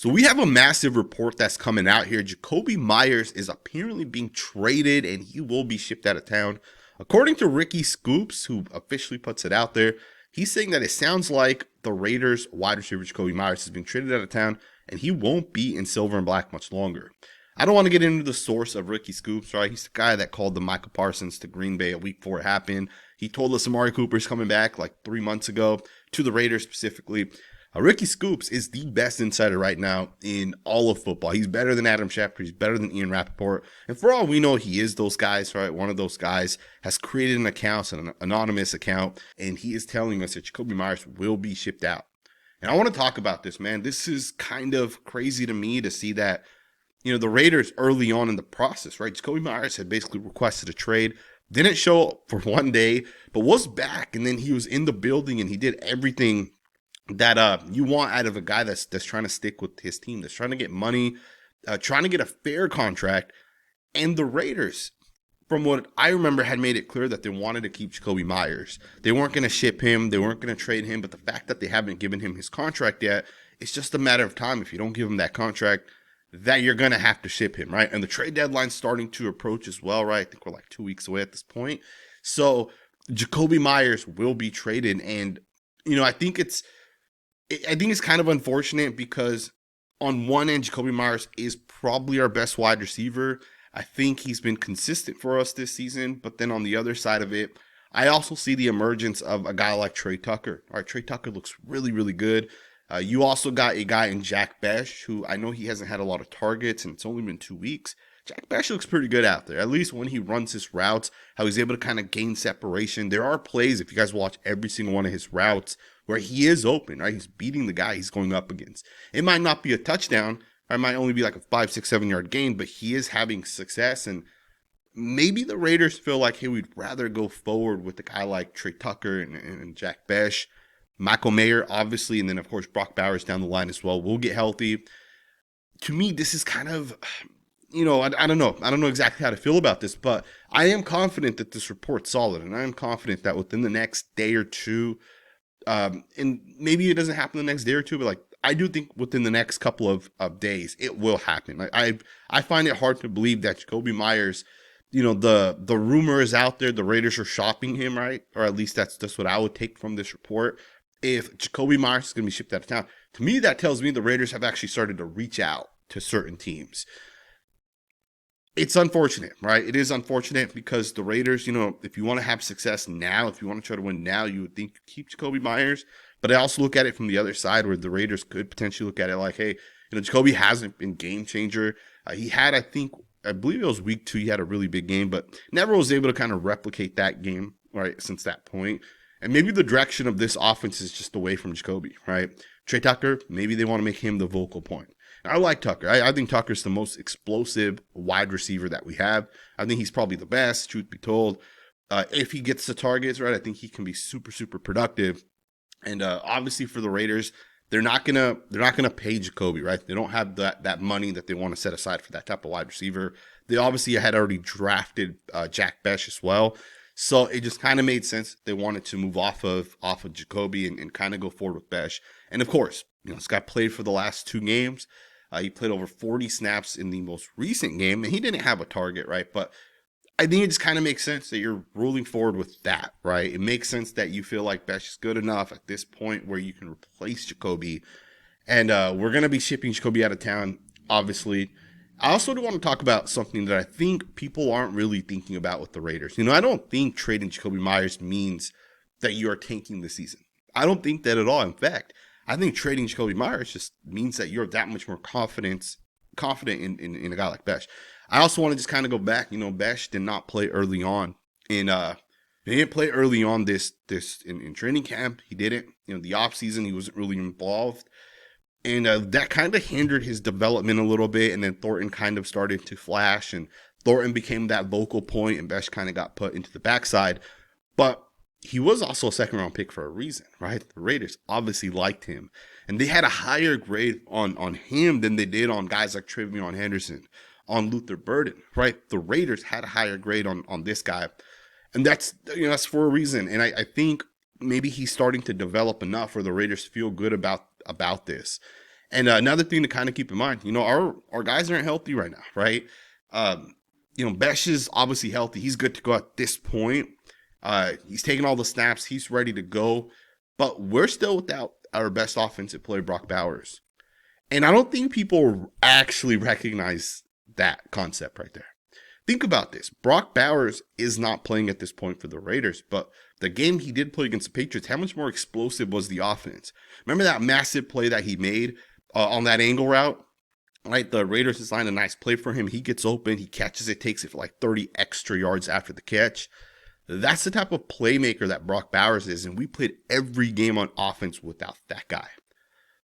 So we have a massive report that's coming out here. Jakobi Meyers is apparently being traded and he will be shipped out of town. According to Ricky Scoops, who officially puts it out there, he's saying that it sounds like the Raiders wide receiver Jakobi Meyers is being traded out of town and he won't be in silver and black much longer. I don't want to get into the source of Ricky Scoops, right? He's the guy that called the Michael Parsons to Green Bay a week before it happened. He told us Amari Cooper's coming back like 3 months ago to the Raiders specifically. Ricky Scoops is the best insider right now in all of football. He's better than Adam Schefter. He's better than Ian Rappaport. And for all we know, he is those guys, right? One of those guys has created an account, an anonymous account, and he is telling us that Jakobi Meyers will be shipped out. And I want to talk about this, man. This is kind of crazy to me to see that, the Raiders early on in the process, right? Jakobi Meyers had basically requested a trade, didn't show up for one day, but was back. And then he was in the building and he did everything that you want out of a guy that's trying to stick with his team, that's trying to get money, trying to get a fair contract. And the Raiders, from what I remember, had made it clear that they wanted to keep Jakobi Meyers. They weren't going to ship him. They weren't going to trade him. But the fact that they haven't given him his contract yet, it's just a matter of time. If you don't give him that contract, that you're going to have to ship him, right? And the trade deadline's starting to approach as well, right? I think we're like 2 weeks away at this point. So Jakobi Meyers will be traded. And, I think it's kind of unfortunate because on one end, Jakobi Meyers is probably our best wide receiver. I think he's been consistent for us this season. But then on the other side of it, I also see the emergence of a guy like Trey Tucker. All right, Trey Tucker looks really, really good. You also got a guy in Jack Bech, who I know he hasn't had a lot of targets and it's only been 2 weeks. Jack Bech looks pretty good out there, at least when he runs his routes, how he's able to kind of gain separation. There are plays, if you guys watch every single one of his routes, where he is open, right? He's beating the guy he's going up against. It might not be a touchdown, or it might only be like a 5, 6, 7 yard gain, but he is having success. And maybe the Raiders feel like, hey, we'd rather go forward with a guy like Trey Tucker and Jack Bech. Michael Mayer, obviously, and then, of course, Brock Bowers down the line as well will get healthy. To me, this is kind of, I don't know. I don't know exactly how to feel about this, but I am confident that this report's solid, and I am confident that within the next day or two, and maybe it doesn't happen the next day or two, but I do think within the next couple of days, it will happen. I find it hard to believe that Jakobi Meyers, the rumor is out there, the Raiders are shopping him, right? Or at least that's what I would take from this report. If Jakobi Meyers is going to be shipped out of town, to me, that tells me the Raiders have actually started to reach out to certain teams. It's unfortunate, right? It is unfortunate because the Raiders, if you want to have success now, if you want to try to win now, you would think keep Jakobi Meyers. But I also look at it from the other side where the Raiders could potentially look at it like, hey, Jakobi hasn't been game changer. He had, I believe it was week 2, he had a really big game, but never was able to kind of replicate that game, right, since that point. And maybe the direction of this offense is just away from Jakobi, right? Trey Tucker, maybe they want to make him the vocal point. I like Tucker. I think Tucker's the most explosive wide receiver that we have. I think he's probably the best, truth be told. If he gets the targets, right, I think he can be super, super productive. And obviously for the Raiders, they're not gonna pay Jakobi, right? They don't have that money that they want to set aside for that type of wide receiver. They obviously had already drafted Jack Bech as well. So it just kind of made sense they wanted to move off of Jakobi and kind of go forward with Bech. And of course, this guy played for the last 2 games. He played over 40 snaps in the most recent game, and he didn't have a target, right? But I think it just kind of makes sense that you're rolling forward with that, right? It makes sense that you feel like Bech is good enough at this point where you can replace Jakobi. And we're going to be shipping Jakobi out of town, obviously. I also do want to talk about something that I think people aren't really thinking about with the Raiders. I don't think trading Jakobi Meyers means that you are tanking the season. I don't think that at all. In fact, I think trading Jakobi Meyers just means that you're that much more confident in a guy like Bech. I also want to just kind of go back. Bech did not play early on he didn't play early on this in training camp. He didn't. The off season he wasn't really involved. And that kind of hindered his development a little bit. And then Thornton kind of started to flash. And Thornton became that vocal point. And Bech kind of got put into the backside. But he was also a second-round pick for a reason, right? The Raiders obviously liked him. And they had a higher grade on him than they did on guys like Trevion Henderson, on Luther Burden, right? The Raiders had a higher grade on this guy. And that's for a reason. And I think maybe he's starting to develop enough where the Raiders feel good about this. And another thing to kind of keep in mind, our guys aren't healthy right now, right? Bech is obviously healthy. He's good to go at this point. He's taking all the snaps. He's ready to go. But we're still without our best offensive player, Brock Bowers. And I don't think people actually recognize that concept right there. Think about this. Brock Bowers is not playing at this point for the Raiders, but the game he did play against the Patriots, how much more explosive was the offense? Remember that massive play that he made on that angle route? Right, the Raiders designed a nice play for him. He gets open, he catches it, takes it for like 30 extra yards after the catch. That's the type of playmaker that Brock Bowers is, and we played every game on offense without that guy.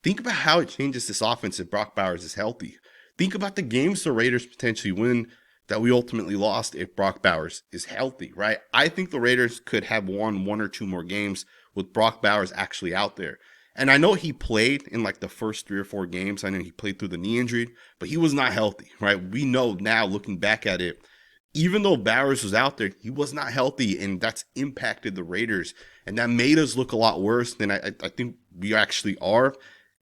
Think about how it changes this offense if Brock Bowers is healthy. Think about the games the Raiders potentially win that we ultimately lost if Brock Bowers is healthy, right? I think the Raiders could have won 1 or 2 more games with Brock Bowers actually out there. And I know he played in like the first 3 or 4 games. I know he played through the knee injury, but he was not healthy, right? We know now looking back at it, even though Bowers was out there, he was not healthy, and that's impacted the Raiders. And that made us look a lot worse than I think we actually are.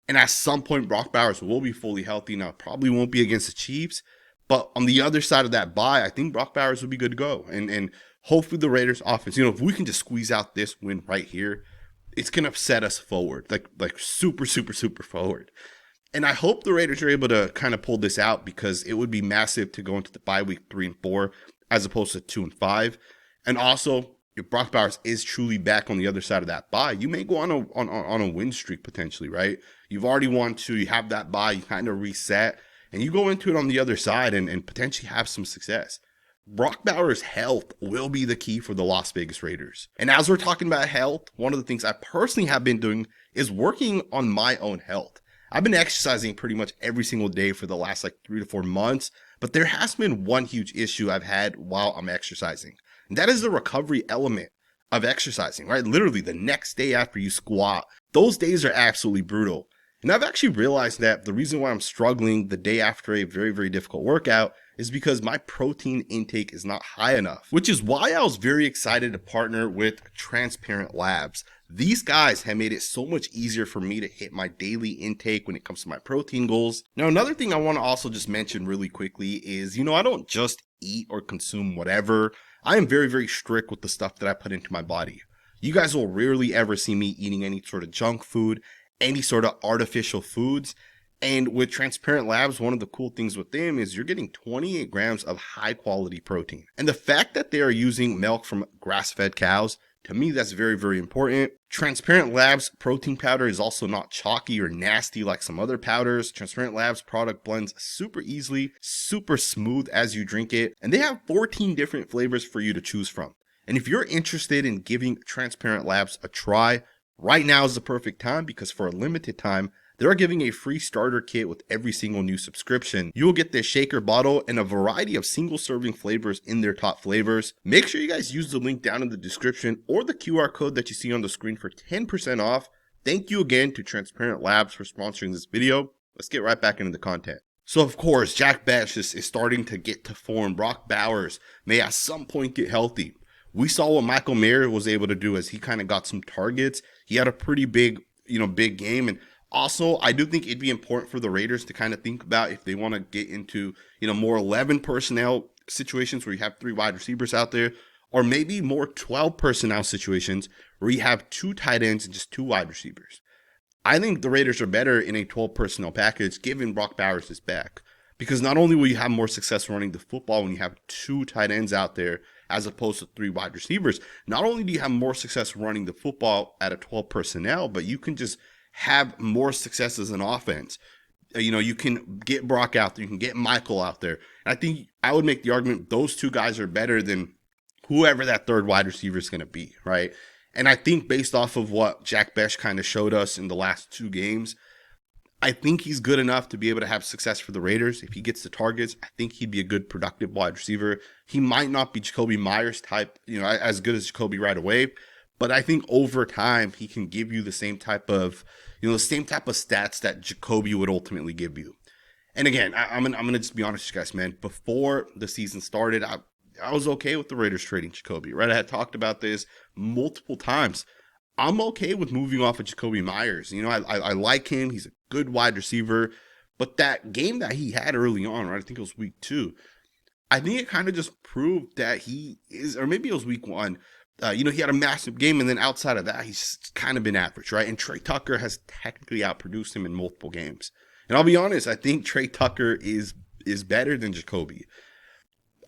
And at some point, Brock Bowers will be fully healthy. Now, probably won't be against the Chiefs, but on the other side of that bye, I think Brock Bowers will be good to go. And hopefully the Raiders offense, if we can just squeeze out this win right here, it's going to set us forward, like super, super, super forward. And I hope the Raiders are able to kind of pull this out, because it would be massive to go into the bye week 3 and 4 as opposed to 2 and 5. And also, if Brock Bowers is truly back on the other side of that bye, you may go on a win streak potentially, right? You've already won 2, you have that bye, you kind of reset, and you go into it on the other side and potentially have some success. Brock Bowers' health will be the key for the Las Vegas Raiders. And as we're talking about health, one of the things I personally have been doing is working on my own health. I've been exercising pretty much every single day for the last 3 to 4 months, but there has been one huge issue I've had while I'm exercising. And that is the recovery element of exercising, right? Literally the next day after you squat, those days are absolutely brutal. And I've actually realized that the reason why I'm struggling the day after a very, very difficult workout is because my protein intake is not high enough, which is why I was very excited to partner with Transparent Labs. These guys have made it so much easier for me to hit my daily intake when it comes to my protein goals. Now, another thing I want to also just mention really quickly is, I don't just eat or consume whatever. I am very, very strict with the stuff that I put into my body. You guys will rarely ever see me eating any sort of junk food, any sort of artificial foods. And with Transparent Labs, one of the cool things with them is you're getting 28 grams of high quality protein. And the fact that they are using milk from grass-fed cows, to me, that's very, very important. Transparent Labs protein powder is also not chalky or nasty like some other powders. Transparent Labs product blends super easily, super smooth as you drink it. And they have 14 different flavors for you to choose from. And if you're interested in giving Transparent Labs a try, right now is the perfect time, because for a limited time, they're giving a free starter kit with every single new subscription. You will get this shaker bottle and a variety of single serving flavors in their top flavors. Make sure you guys use the link down in the description or the QR code that you see on the screen for 10% off. Thank you again to Transparent Labs for sponsoring this video. Let's get right back into the content. So of course, Jack Bech is starting to get to form. Brock Bowers may at some point get healthy. We saw what Jakobi Meyers was able to do as he kind of got some targets. He had a pretty big game. And also, I do think it'd be important for the Raiders to kind of think about if they want to get into, more 11 personnel situations where you have 3 wide receivers out there, or maybe more 12 personnel situations where you have 2 tight ends and just 2 wide receivers. I think the Raiders are better in a 12 personnel package given Brock Bowers is back, because not only will you have more success running the football when you have 2 tight ends out there as opposed to 3 wide receivers, not only do you have more success running the football at a 12 personnel, but you can just have more success as an offense. You can get Brock out there, you can get Michael out there. And I think I would make the argument those 2 guys are better than whoever that 3rd wide receiver is going to be, right? And I think based off of what Jack Bech kind of showed us in the last 2 games, I think he's good enough to be able to have success for the Raiders. If he gets the targets, I think he'd be a good, productive wide receiver. He might not be Jakobi Meyers type, as good as Jakobi right away, but I think over time he can give you the same type of, stats that Jakobi would ultimately give you. And again, I'm gonna just be honest with you guys, man. Before the season started, I was okay with the Raiders trading Jakobi, right? I had talked about this multiple times. I'm okay with moving off of Jakobi Meyers. I like him. He's a good wide receiver. But that game that he had early on, right? I think it was week 2. I think it kind of just proved that he is, or maybe it was week 1. He had a massive game, and then outside of that, he's kind of been average, right? And Trey Tucker has technically outproduced him in multiple games. And I'll be honest, I think Trey Tucker is better than Jakobi.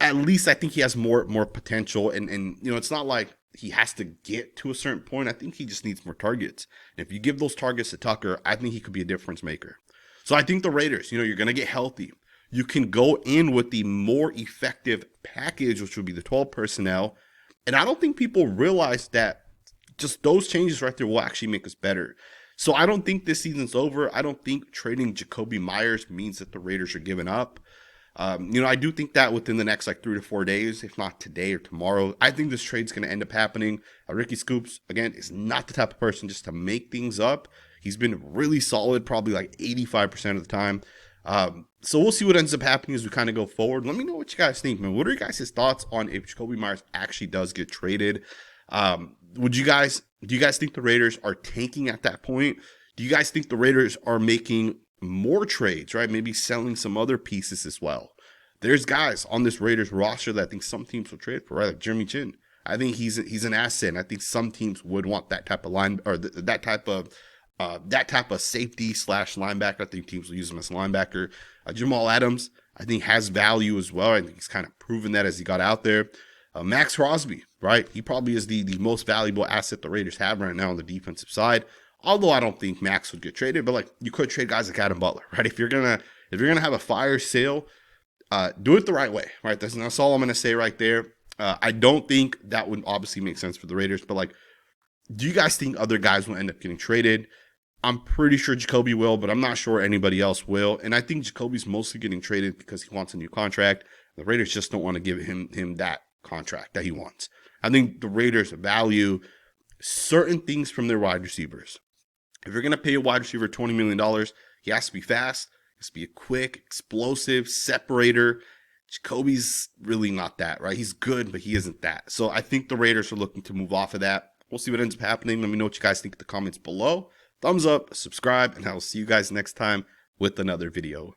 At least I think he has more potential, and it's not like he has to get to a certain point. I think he just needs more targets. And if you give those targets to Tucker, I think he could be a difference maker. So I think the Raiders, you're going to get healthy. You can go in with the more effective package, which would be the 12 personnel. And I don't think people realize that just those changes right there will actually make us better. So I don't think this season's over. I don't think trading Jakobi Meyers means that the Raiders are giving up. I do think that within the next 3 to 4 days, if not today or tomorrow, I think this trade's going to end up happening. Ricky Scoops, again, is not the type of person just to make things up. He's been really solid, probably 85% of the time. So we'll see what ends up happening as we kind of go forward. Let me know what you guys think, man. What are your guys' thoughts on if Jakobi Meyers actually does get traded? Do you guys think the Raiders are tanking at that point? Do you guys think the Raiders are making more trades, right? Maybe selling some other pieces as well. There's guys on this Raiders roster that I think some teams will trade for, right? Like Jeremy Chin. I think he's an asset, and I think some teams would want that type of line, or that type of safety / linebacker. I think teams will use him as a linebacker. Jamal Adams, I think, has value as well. I think he's kind of proven that as he got out there. Maxx Crosby, right? He probably is the most valuable asset the Raiders have right now on the defensive side. Although I don't think Maxx would get traded, but you could trade guys like Adam Butler, right? If you're gonna have a fire sale, do it the right way, right? That's all I'm gonna say right there. I don't think that would obviously make sense for the Raiders, but do you guys think other guys will end up getting traded? I'm pretty sure Jakobi will, but I'm not sure anybody else will. And I think Jacoby's mostly getting traded because he wants a new contract. The Raiders just don't want to give him that contract that he wants. I think the Raiders value certain things from their wide receivers. If you're going to pay a wide receiver $20 million, he has to be fast. He has to be a quick, explosive separator. Jacoby's really not that, right? He's good, but he isn't that. So I think the Raiders are looking to move off of that. We'll see what ends up happening. Let me know what you guys think in the comments below. Thumbs up, subscribe, and I will see you guys next time with another video.